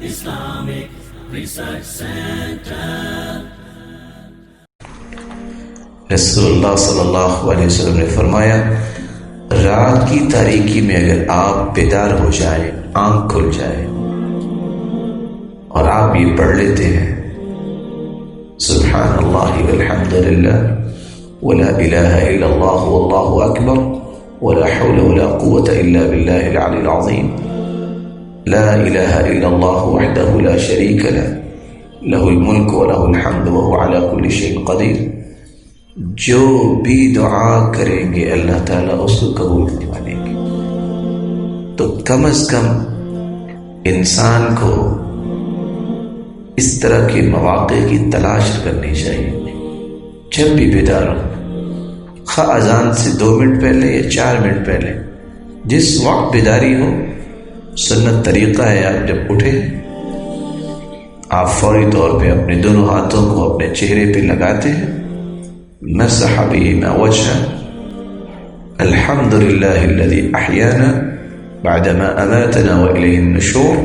Islamic Research Center. رسول اللہ صلی اللہ علیہ وسلم نے فرمایا، رات کی تاریکی میں اگر آپ بیدار ہو جائیں، آنکھ کھل جائے اور آپ یہ پڑھ لیتے ہیں سبحان اللہ والحمد للہ ولا الہ الا اللہ واللہ اکبر ولا حول ولا قوة الا باللہ العلی العظیم لا الہ الا اللہ وحدہ لا شریک لہ لہ الملک ولہ الحمد وهو علی کل شیء قدیر، جو بھی دعا کریں گے اللہ تعالیٰ اس کو قبول کرنے گے۔ تو کم از کم انسان کو اس طرح کے مواقع کی تلاش کرنی چاہیے۔ جب بھی بیدار ہو، خواہ اذان سے 2 منٹ پہلے یا 4 منٹ پہلے، جس وقت بیداری ہو، سنت طریقہ ہے آپ جب اٹھیں آپ فوری طور پہ اپنے دونوں ہاتھوں کو اپنے چہرے پہ لگاتے ہیں، مسح بهما وجهه الحمد لله الذي احيانا بعدما اماتنا واليه النشور،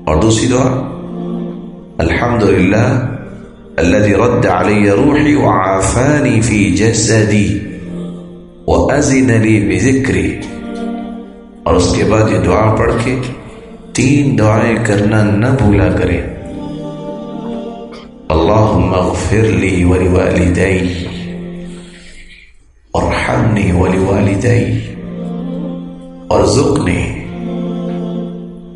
اور دوسری دعا الحمد لله الذي رد علي روحي وعافاني في جسدي واذن لي بذكري، اور اس کے بعد یہ دعا پڑھ کے 3 دعائیں کرنا نہ بھولا کریں۔ اللهم اغفر لي ولوالدي وارحمني ولوالدي وارزقني،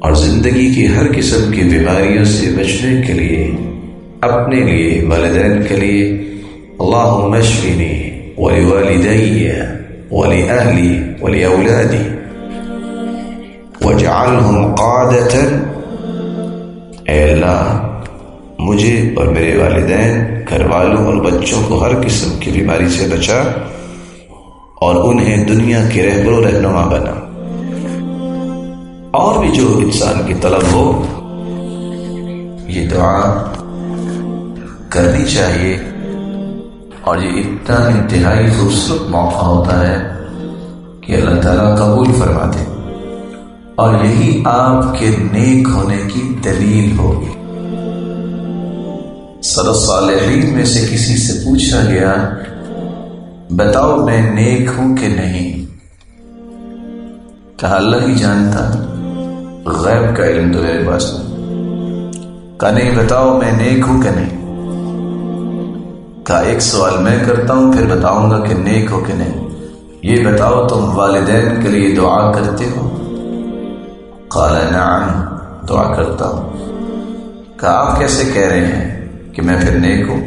اور زندگی کی ہر قسم کی بیماریوں سے بچنے کے لیے اپنے لیے، والدین کے لیے اللهم اشفني ولوالدي ولأهلي ولأولادي واجعلهم قادة، اے اللہ مجھے اور میرے والدین، گھر والوں اور بچوں کو ہر قسم کی بیماری سے بچا اور انہیں دنیا کے رہبر و رہنما بنا۔ اور بھی جو انسان کی طلب ہو یہ دعا کرنی چاہیے، اور یہ اتنا انتہائی خوبصورت موقع ہوتا ہے کہ اللہ تعالیٰ قبول فرماتے، اور یہی آپ کے نیک ہونے کی دلیل ہوگی۔ سلف صالحین میں سے کسی سے پوچھا گیا، بتاؤ میں نیک ہوں کہ نہیں؟ کہا اللہ ہی جانتا، غیب کا علم تو میرے پاس نہیں۔ کہا نہیں، بتاؤ میں نیک ہوں کہ نہیں؟ کہا ایک سوال میں کرتا ہوں، پھر بتاؤں گا کہ نیک ہو کہ نہیں۔ یہ بتاؤ تم والدین کے لیے دعا کرتے ہو؟ قال نعم، دعا کرتا ہوں۔ کہا آپ کیسے کہہ رہے ہیں کہ میں پھر نیک ہوں؟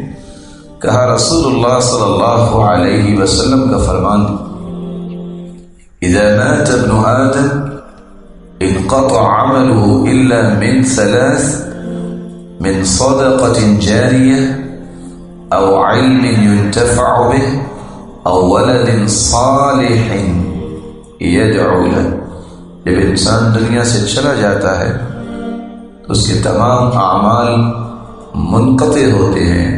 کہا رسول اللہ صلی اللہ علیہ وسلم کا فرمان، اذا مات ابن آدم انقطع عمله الا من 3، من صدقة جاریہ او علم ينتفع به او ولد صالح يدعو له۔ جب انسان دنیا سے چلا جاتا ہے تو اس کے تمام اعمال منقطع ہوتے ہیں،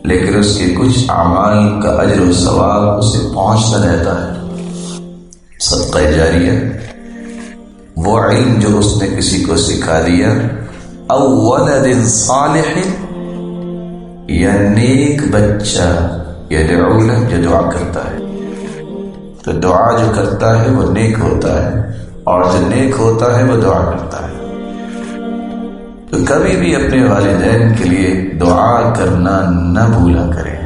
لیکن اس کے کچھ اعمال کا اجر و ثواب اسے پہنچتا رہتا ہے۔ صدقہ جاریہ، وہ علم جو اس نے کسی کو سکھا دیا، او ولد صالح، یا نیک بچہ، یدعو لہ، جو دعا کرتا ہے۔ تو دعا جو کرتا ہے وہ نیک ہوتا ہے، اور جو نیک ہوتا ہے وہ دعا کرتا ہے۔ تو کبھی بھی اپنے والدین کے لیے دعا کرنا نہ بھولا کریں۔